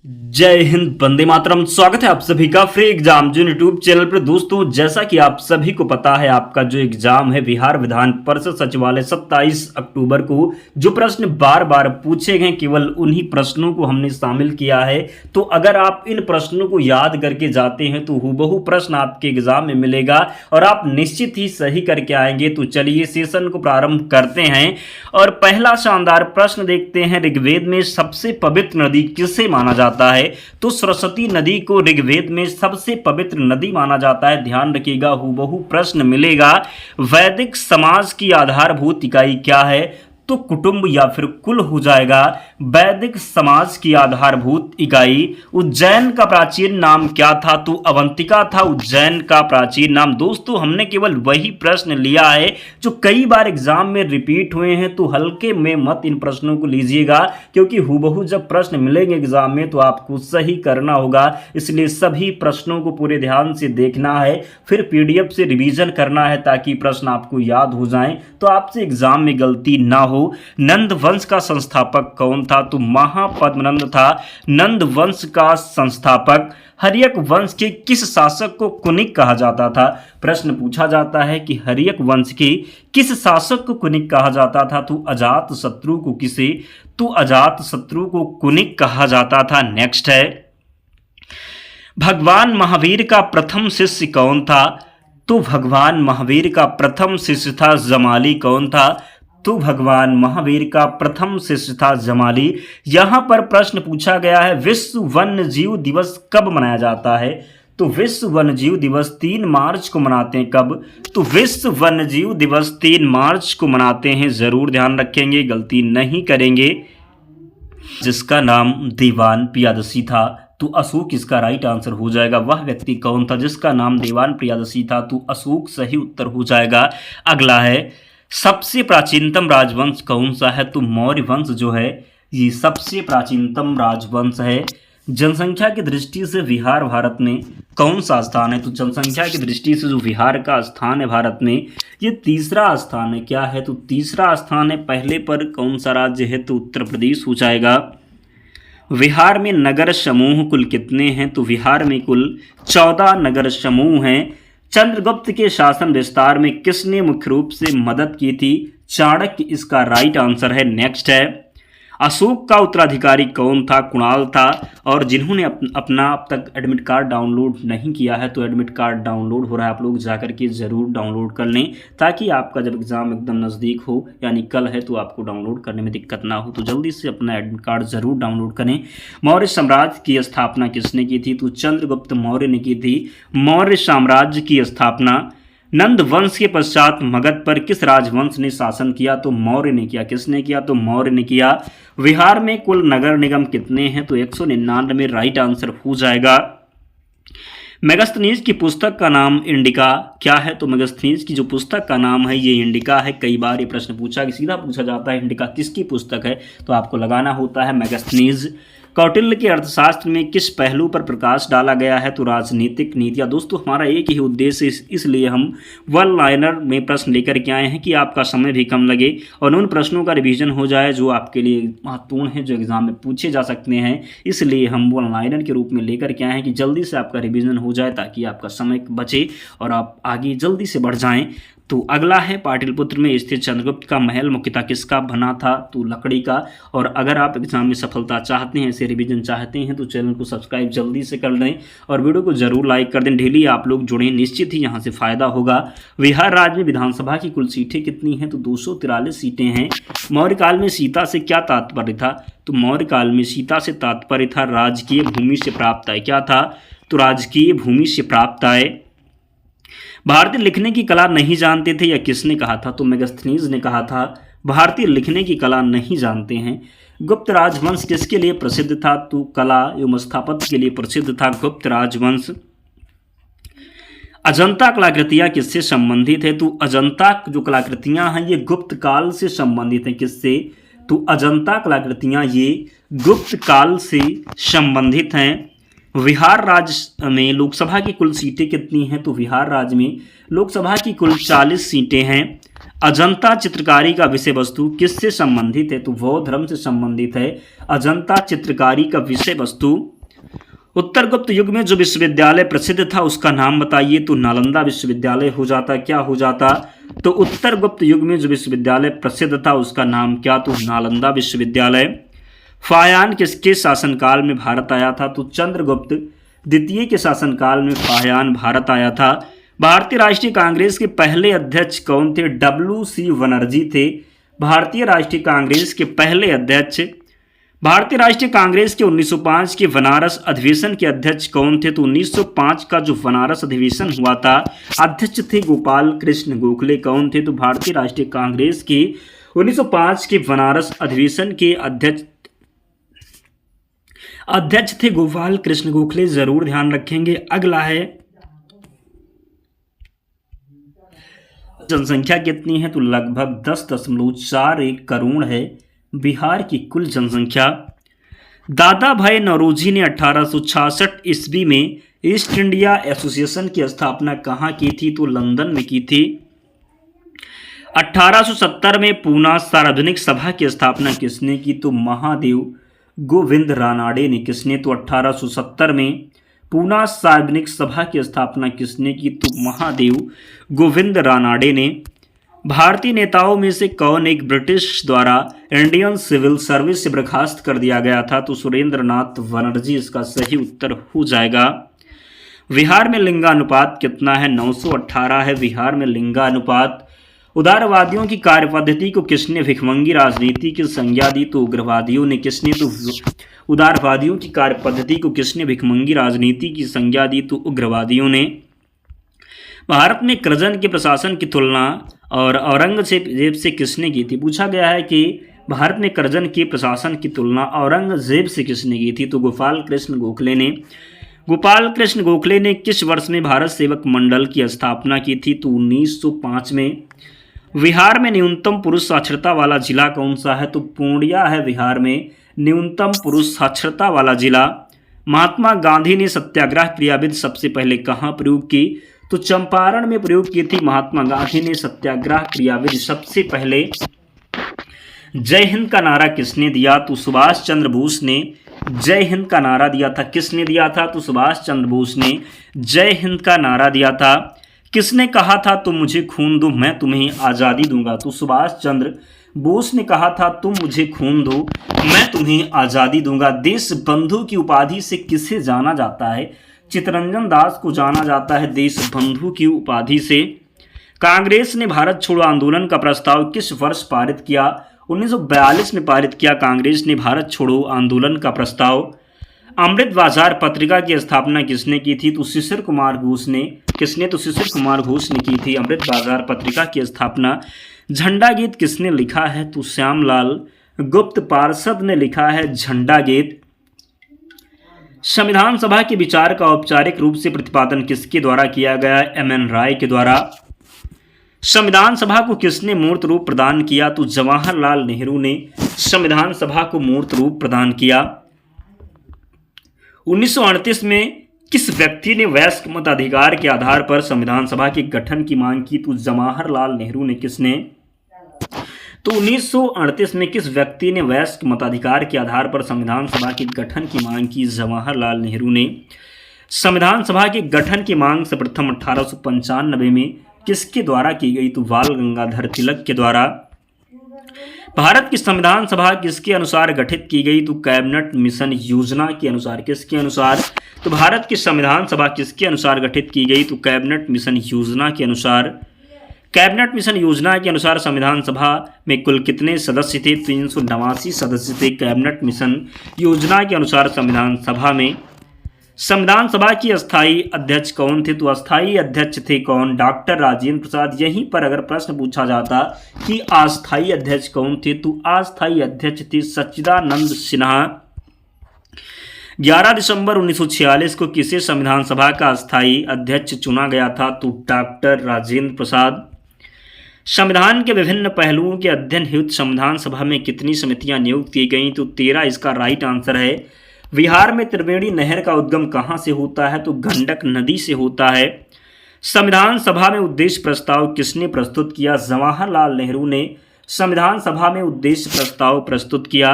जय हिंद, वंदे मातरम। स्वागत है आप सभी का फ्री एग्जाम जो यूट्यूब चैनल पर। दोस्तों, जैसा कि आप सभी को पता है, आपका जो एग्जाम है बिहार विधान परिषद सचिवालय 27 अक्टूबर को जो प्रश्न बार बार पूछे गए, केवल उन्हीं प्रश्नों को हमने शामिल किया है। तो अगर आप इन प्रश्नों को याद करके जाते हैं तो हूबहू प्रश्न आपके एग्जाम में मिलेगा और आप निश्चित ही सही करके आएंगे। तो चलिए सेशन को प्रारंभ करते हैं और पहला शानदार प्रश्न देखते हैं। ऋग्वेद में सबसे पवित्र नदी किसे माना जाता है? तो सरस्वती नदी को ऋग्वेद में सबसे पवित्र नदी माना जाता है। ध्यान रखिएगा, हूबहू प्रश्न मिलेगा। वैदिक समाज की आधारभूत इकाई क्या है? तो कुटुंब या फिर कुल हो जाएगा। वैदिक समाज की आधारभूत इकाई। उज्जैन का प्राचीन नाम क्या था? तो अवंतिका था उज्जैन का प्राचीन नाम। दोस्तों, हमने केवल वही प्रश्न लिया है जो कई बार एग्जाम में रिपीट हुए हैं, तो हल्के में मत इन प्रश्नों को लीजिएगा, क्योंकि हूबहू जब प्रश्न मिलेंगे एग्जाम में तो आपको सही करना होगा। इसलिए सभी प्रश्नों को पूरे ध्यान से देखना है, फिर पीडीएफ से रिवीजन करना है ताकि प्रश्न आपको याद हो जाएं, तो आपसे एग्जाम में गलती ना हो। नंद वंश का संस्थापक कौन था? तो महापद्मनंद था नंद वंश का संस्थापक। हर्यक वंश के किस शासक को कुनिक कहा जाता था? प्रश्न पूछा जाता है कि हर्यक वंश के किस शासक को कुनिक कहा जाता था? तो अजात शत्रु को किसे? तो अजात शत्रु को कुनिक कहा जाता था। नेक्स्ट है, भगवान महावीर का प्रथम शिष्य कौन था? तो भगवान महावीर का प्रथम शिष्य था जमाली। कौन था? तो भगवान महावीर का प्रथम शिष्य था जमाली। यहां पर प्रश्न पूछा गया है, विश्व वन्य जीव दिवस कब मनाया जाता है? तो विश्व वन्य जीव दिवस 3 मार्च को मनाते हैं। कब? तो विश्व वन्य जीव दिवस 3 मार्च को मनाते हैं। जरूर ध्यान रखेंगे, गलती नहीं करेंगे। जिसका नाम दीवान प्रियादशी था, तो अशोक इसका राइट आंसर हो जाएगा। वह व्यक्ति कौन था जिसका नाम दीवान प्रियादशी था? तो अशोक सही उत्तर हो जाएगा। अगला है, सबसे प्राचीनतम राजवंश कौन सा है? तो मौर्य वंश जो है ये सबसे प्राचीनतम राजवंश है। जनसंख्या की दृष्टि से बिहार भारत में कौन सा स्थान है? तो जनसंख्या की दृष्टि से जो बिहार का स्थान है भारत में, ये तीसरा स्थान है। क्या है? तो तीसरा स्थान है। पहले पर कौन सा राज्य है? तो उत्तर प्रदेश हो जाएगा। बिहार में नगर समूह कुल कितने हैं? तो बिहार में कुल 14 नगर समूह हैं। चंद्रगुप्त के शासन विस्तार में किसने मुख्य रूप से मदद की थी? चाणक्य इसका राइट आंसर है। नेक्स्ट है, अशोक का उत्तराधिकारी कौन था? कुणाल था। और जिन्होंने अपना अब तक एडमिट कार्ड डाउनलोड नहीं किया है, तो एडमिट कार्ड डाउनलोड हो रहा है, आप लोग जाकर के ज़रूर डाउनलोड कर लें, ताकि आपका जब एग्ज़ाम एकदम नज़दीक हो, यानी कल है, तो आपको डाउनलोड करने में दिक्कत ना हो। तो जल्दी से अपना एडमिट कार्ड ज़रूर डाउनलोड करें। मौर्य साम्राज्य की स्थापना किसने की थी? तो चंद्रगुप्त मौर्य ने की थी मौर्य साम्राज्य की स्थापना। नंद वंश के पश्चात मगध पर किस राजवंश ने शासन किया? तो मौर्य ने किया। किसने किया? तो मौर्य ने किया। बिहार में कुल नगर निगम कितने हैं? तो 199 राइट आंसर हो जाएगा। मेगास्थनीज की पुस्तक का नाम इंडिका क्या है? तो मेगास्थनीज की जो पुस्तक का नाम है ये इंडिका है। कई बार ये प्रश्न सीधा पूछा जाता है, इंडिका किसकी पुस्तक है? तो आपको लगाना होता है मेगास्थनीज। कौटिल्य के अर्थशास्त्र में किस पहलू पर प्रकाश डाला गया है? तो राजनीतिक नीतियाँ। दोस्तों, हमारा एक ही उद्देश्य, इसलिए हम वन लाइनर में प्रश्न लेकर के आए हैं कि आपका समय भी कम लगे और उन प्रश्नों का रिवीजन हो जाए जो आपके लिए महत्वपूर्ण है, जो एग्जाम में पूछे जा सकते हैं। इसलिए हम वन लाइनर के रूप में लेकर के आए हैं कि जल्दी से आपका रिवीजन हो जाए, ताकि आपका समय बचे और आप आगे जल्दी से बढ़ जाएँ। तो अगला है, पाटलिपुत्र में स्थित चंद्रगुप्त का महल मुख्यतः किसका बना था? तो लकड़ी का। और अगर आप एग्जाम में सफलता चाहते हैं, ऐसे रिवीजन चाहते हैं, तो चैनल को सब्सक्राइब जल्दी से कर लें और वीडियो को जरूर लाइक कर दें। डेली आप लोग जुड़ें, निश्चित ही यहाँ से फायदा होगा। बिहार राज्य में विधानसभा की कुल सीटें कितनी हैं? तो 243 सीटें हैं। मौर्य काल में सीता से क्या तात्पर्य था? तो मौर्य काल में सीता से तात्पर्य था राजकीय भूमि से प्राप्त आय। क्या था? तो राजकीय भूमि से प्राप्त आय। भारतीय लिखने की कला नहीं जानते थे, या किसने कहा था? तो मेगास्थनीज ने कहा था भारतीय लिखने की कला नहीं जानते हैं। गुप्त राजवंश किसके लिए प्रसिद्ध था? तो कला एवं स्थापत्य के लिए प्रसिद्ध था गुप्त राजवंश। अजंता कलाकृतियां किससे संबंधित है? तो अजंता जो कलाकृतियां हैं ये गुप्त काल से संबंधित हैं। किससे? तो अजंता कलाकृतियां ये गुप्त काल से संबंधित हैं। बिहार राज्य में लोकसभा की कुल सीटें कितनी हैं? तो बिहार राज्य में लोकसभा की कुल 40 सीटें हैं। अजंता चित्रकारी का विषय वस्तु किससे संबंधित है? तो बौद्ध धर्म से संबंधित है। अजंता चित्रकारी का विषय वस्तु उत्तर गुप्त युग में जो विश्वविद्यालय प्रसिद्ध था उसका नाम बताइए। तो नालंदा विश्वविद्यालय हो जाता। क्या हो जाता? तो उत्तर गुप्त युग में जो विश्वविद्यालय प्रसिद्ध था उसका नाम क्या? तो नालंदा विश्वविद्यालय। फाह्यान किसके शासनकाल में भारत आया था? तो चंद्रगुप्त द्वितीय के शासनकाल में फाह्यान भारत आया था। भारतीय राष्ट्रीय कांग्रेस के पहले अध्यक्ष कौन थे? WC बनर्जी थे भारतीय राष्ट्रीय कांग्रेस के पहले अध्यक्ष। भारतीय राष्ट्रीय कांग्रेस के 1905 के बनारस अधिवेशन के अध्यक्ष कौन थे? तो 1905 का जो बनारस अधिवेशन हुआ था अध्यक्ष थे गोपाल कृष्ण गोखले। कौन थे? तो भारतीय राष्ट्रीय कांग्रेस के 1905 के बनारस अधिवेशन के अध्यक्ष थे गोपाल कृष्ण गोखले। जरूर ध्यान रखेंगे। अगला है जनसंख्या कितनी है? तो लगभग 10.41 करोड़ है बिहार की कुल जनसंख्या। दादा भाई नौरोजी ने 1866 ईस्वी में ईस्ट इंडिया एसोसिएशन की स्थापना कहाँ की थी? तो लंदन में की थी। 1870 में पूना सार्वजनिक सभा की स्थापना किसने की? तो महादेव गोविंद रानाडे ने। किसने? तो 1870 में पूना सार्वजनिक सभा की स्थापना किसने की? तो महादेव गोविंद रानाडे ने। भारतीय नेताओं में से कौन एक ब्रिटिश द्वारा इंडियन सिविल सर्विस से बर्खास्त कर दिया गया था? तो सुरेंद्र नाथ बनर्जी इसका सही उत्तर हो जाएगा। बिहार में लिंगानुपात कितना है? 918 है बिहार में लिंगानुपात। उदारवादियों की कार्यपद्धति को किसने भिखमंगी राजनीति की संज्ञा दी? तो उग्रवादियों ने। किसने? तो उदारवादियों की कार्यपद्धति को किसने भिखमंगी राजनीति की संज्ञा दी? तो उग्रवादियों ने। भारत में कर्जन के प्रशासन की तुलना और औरंगजेब से किसने की थी? पूछा गया है कि भारत में कर्जन के प्रशासन की तुलना औरंगजेब से किसने की थी? तो गोपाल कृष्ण गोखले ने। गोपाल कृष्ण गोखले ने किस वर्ष में भारत सेवक मंडल की स्थापना की थी? तो 1905 में। बिहार में न्यूनतम पुरुष साक्षरता वाला जिला कौन सा है? तो पूर्णिया है बिहार में न्यूनतम पुरुष साक्षरता वाला जिला। महात्मा गांधी ने सत्याग्रह क्रियाविधि सबसे पहले कहाँ प्रयोग की? तो चंपारण में प्रयोग की थी। महात्मा गांधी ने सत्याग्रह क्रियाविधि सबसे पहले। जय हिंद का नारा किसने दिया? तो सुभाष चंद्र बोस ने जय हिंद का नारा दिया था। किसने दिया था? तो सुभाष चंद्र बोस ने जय हिंद का नारा दिया था। किसने कहा था तुम मुझे खून दो मैं तुम्हें आज़ादी दूंगा? तो सुभाष चंद्र बोस ने कहा था तुम मुझे खून दो मैं तुम्हें आज़ादी दूंगा। देश बंधु की उपाधि से किसे जाना जाता है? चित्तरंजन दास को जाना जाता है देश बंधु की उपाधि से। कांग्रेस ने भारत छोड़ो आंदोलन का प्रस्ताव किस वर्ष पारित किया? 1942 में पारित किया कांग्रेस ने भारत छोड़ो आंदोलन का प्रस्ताव। अमृत बाजार पत्रिका की स्थापना किसने की थी? तो शिशिर कुमार घोष ने। किसने? तो शिशिर कुमार घोष ने की थी अमृत बाजार पत्रिका की स्थापना। झंडा गीत किसने लिखा है? तो श्यामलाल गुप्त पार्षद ने लिखा है झंडा गीत। संविधान सभा के विचार का औपचारिक रूप से प्रतिपादन किसके द्वारा किया गया? MN राय के द्वारा। संविधान सभा को किसने मूर्त रूप प्रदान किया? तो जवाहरलाल नेहरू ने संविधान सभा को मूर्त रूप प्रदान किया। 1938 में किस व्यक्ति ने वयस्क मताधिकार के आधार पर संविधान सभा के गठन की मांग की? तो जवाहरलाल नेहरू ने। किसने? तो 1938 में किस व्यक्ति ने वयस्क मताधिकार के आधार पर संविधान सभा के गठन की मांग की? जवाहरलाल नेहरू ने। संविधान सभा के गठन की मांग सर्वप्रथम 1895 में किसके द्वारा की गई? तो बाल गंगाधर तिलक के द्वारा। भारत की संविधान सभा किसके अनुसार गठित की गई? तो कैबिनेट मिशन योजना के अनुसार। किसके अनुसार? तो भारत की संविधान सभा किसके अनुसार गठित की गई? तो कैबिनेट मिशन योजना के अनुसार। कैबिनेट मिशन योजना के अनुसार संविधान सभा में कुल कितने सदस्य थे? 389 सदस्य थे कैबिनेट मिशन योजना के अनुसार संविधान सभा में। संविधान सभा की अस्थायी अध्यक्ष कौन थे? तो अस्थायी अध्यक्ष थे कौन? डॉक्टर राजेंद्र प्रसाद। यहीं पर अगर प्रश्न पूछा जाता कि अस्थायी अध्यक्ष कौन थे तो अस्थायी अध्यक्ष थे सच्चिदानंद सिन्हा। 11 दिसंबर 1946 को किसे संविधान सभा का अस्थायी अध्यक्ष चुना गया था? तो डॉक्टर राजेंद्र प्रसाद। संविधान के विभिन्न पहलुओं के अध्ययन हेतु संविधान सभा में कितनी समितियां नियुक्त की गई? तो 13 इसका राइट आंसर है। बिहार में त्रिवेणी नहर का उद्गम कहाँ से होता है? तो गंडक नदी से होता है। संविधान सभा में उद्देश्य प्रस्ताव किसने प्रस्तुत किया? जवाहरलाल नेहरू ने संविधान सभा में उद्देश्य प्रस्ताव प्रस्तुत किया।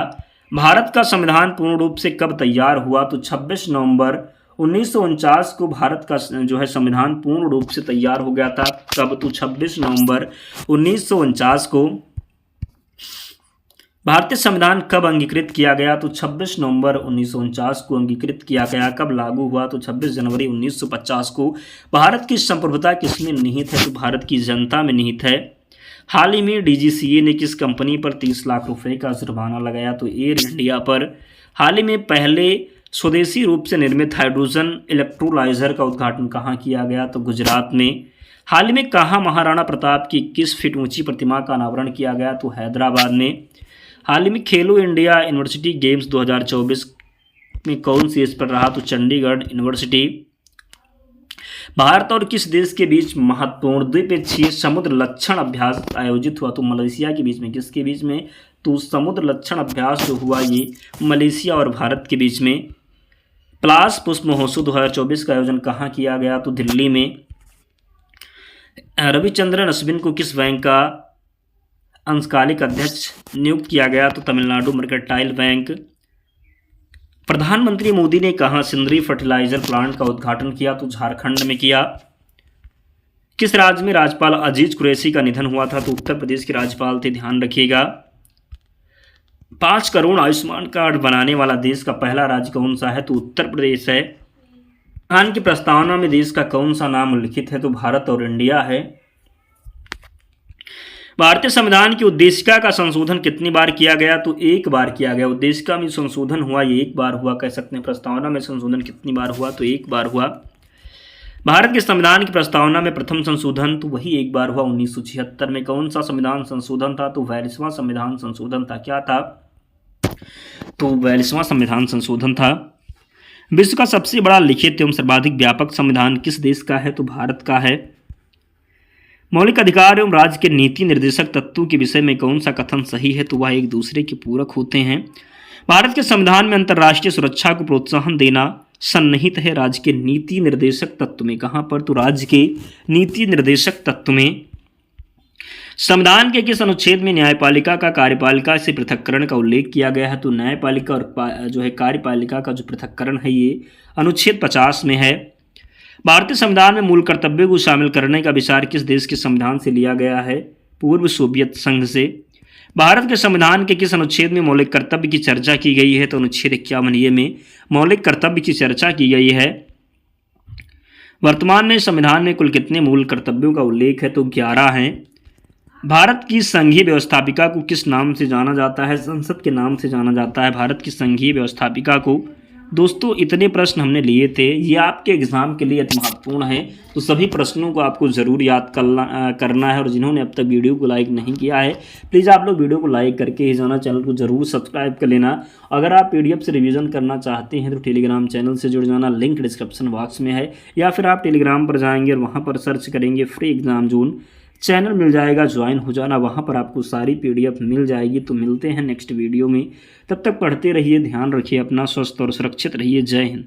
भारत का संविधान पूर्ण रूप से कब तैयार हुआ? तो 26 नवंबर 1949 को भारत का जो है संविधान पूर्ण रूप से तैयार हो गया था। कब? तो 26 नवंबर 1949 को भारतीय संविधान कब अंगीकृत किया गया? तो 26 नवंबर 1949 को अंगीकृत किया गया। कब लागू हुआ? तो 26 जनवरी 1950 को। भारत की संप्रभुता किसमें निहित है? तो भारत की जनता में निहित है। हाल ही में डीजीसीए ने किस कंपनी पर 30 लाख रुपए का जुर्माना लगाया? तो एयर इंडिया पर। हाल ही में पहले स्वदेशी रूप से निर्मित हाइड्रोजन इलेक्ट्रोलाइजर का उद्घाटन कहाँ किया गया? तो गुजरात में। हाल ही में कहाँ महाराणा प्रताप की 21 फीट ऊंची प्रतिमा का अनावरण किया गया? तो हैदराबाद में। हाल ही में खेलो इंडिया यूनिवर्सिटी गेम्स 2024 में कौन सी इस पर रहा? तो चंडीगढ़ यूनिवर्सिटी। भारत और किस देश के बीच महत्वपूर्ण द्विपक्षीय समुद्र लक्षण अभ्यास आयोजित हुआ? तो मलेशिया के बीच में। किसके बीच में? तो समुद्र लक्षण अभ्यास जो हुआ ये मलेशिया और भारत के बीच में। पलाश पुष्प महोत्सव 2024 का आयोजन कहाँ किया गया? तो दिल्ली में। रविचंद्रन अश्विन को किस बैंक का अंशकालिक अध्यक्ष नियुक्त किया गया? तो तमिलनाडु मर्केंटाइल बैंक। प्रधानमंत्री मोदी ने कहाँ सिंदरी फर्टिलाइजर प्लांट का उद्घाटन किया? तो झारखंड में किया। किस राज्य में राज्यपाल अजीज कुरैशी का निधन हुआ था? तो उत्तर प्रदेश के राज्यपाल थे, ध्यान रखिएगा। 5 करोड़ आयुष्मान कार्ड बनाने वाला देश का पहला राज्य कौन सा है? तो उत्तर प्रदेश है। संविधान की प्रस्तावना में देश का कौन सा नाम उल्लिखित है? तो भारत और इंडिया है। भारतीय संविधान की उद्देशिका का संशोधन कितनी बार किया गया? तो एक बार किया गया। उद्देशिका में संशोधन हुआ ये एक बार हुआ, कह सकते हैं। प्रस्तावना में संशोधन कितनी बार हुआ? तो एक बार हुआ। भारत के संविधान की प्रस्तावना में प्रथम संशोधन तो वही एक बार हुआ 1976 में। कौन सा संविधान संशोधन था? तो 42वां संविधान संशोधन था। क्या था? तो 42वां संविधान संशोधन था। विश्व का सबसे बड़ा लिखित एवं सर्वाधिक व्यापक संविधान किस देश का है? तो भारत का है। मौलिक अधिकार एवं राज्य के नीति निर्देशक तत्वों के विषय में कौन सा कथन सही है? तो वह एक दूसरे के पूरक होते हैं। भारत के संविधान में अंतर्राष्ट्रीय सुरक्षा को प्रोत्साहन देना सन्निहित है राज्य के नीति निर्देशक तत्व में। कहाँ पर? तो राज्य के नीति निर्देशक तत्व में। संविधान के किस अनुच्छेद में न्यायपालिका का कार्यपालिका से पृथक्करण का उल्लेख किया गया है? तो न्यायपालिका और जो है कार्यपालिका का जो पृथक्करण है ये अनुच्छेद 50 में है। भारतीय संविधान में मूल कर्तव्यों को शामिल करने का विचार किस देश के संविधान से लिया गया है? पूर्व सोवियत संघ से। भारत के संविधान के किस अनुच्छेद में मौलिक कर्तव्य की चर्चा की गई है? तो अनुच्छेद 51 में मौलिक कर्तव्य की चर्चा की गई है। वर्तमान में संविधान में कुल कितने मूल कर्तव्यों का उल्लेख है? तो 11 हैं। भारत की संघीय व्यवस्थापिका को किस नाम से जाना जाता है? संसद के नाम से जाना जाता है भारत की संघीय व्यवस्थापिका को। दोस्तों इतने प्रश्न हमने लिए थे, ये आपके एग्जाम के लिए अति महत्वपूर्ण है, तो सभी प्रश्नों को आपको ज़रूर याद करना है। और जिन्होंने अब तक वीडियो को लाइक नहीं किया है प्लीज़ आप लोग वीडियो को लाइक करके ही जाना, चैनल को ज़रूर सब्सक्राइब कर लेना। अगर आप PDF से रिवीजन करना चाहते हैं तो टेलीग्राम चैनल से जुड़ जाना, लिंक डिस्क्रिप्शन बॉक्स में है, या फिर आप टेलीग्राम पर जाएंगे और वहाँ पर सर्च करेंगे फ्री एग्ज़ाम जोन, चैनल मिल जाएगा, ज्वाइन हो जाना, वहाँ पर आपको सारी PDF मिल जाएगी। तो मिलते हैं नेक्स्ट वीडियो में, तब तक पढ़ते रहिए, ध्यान रखिए अपना, स्वस्थ और सुरक्षित रहिए। जय हिंद।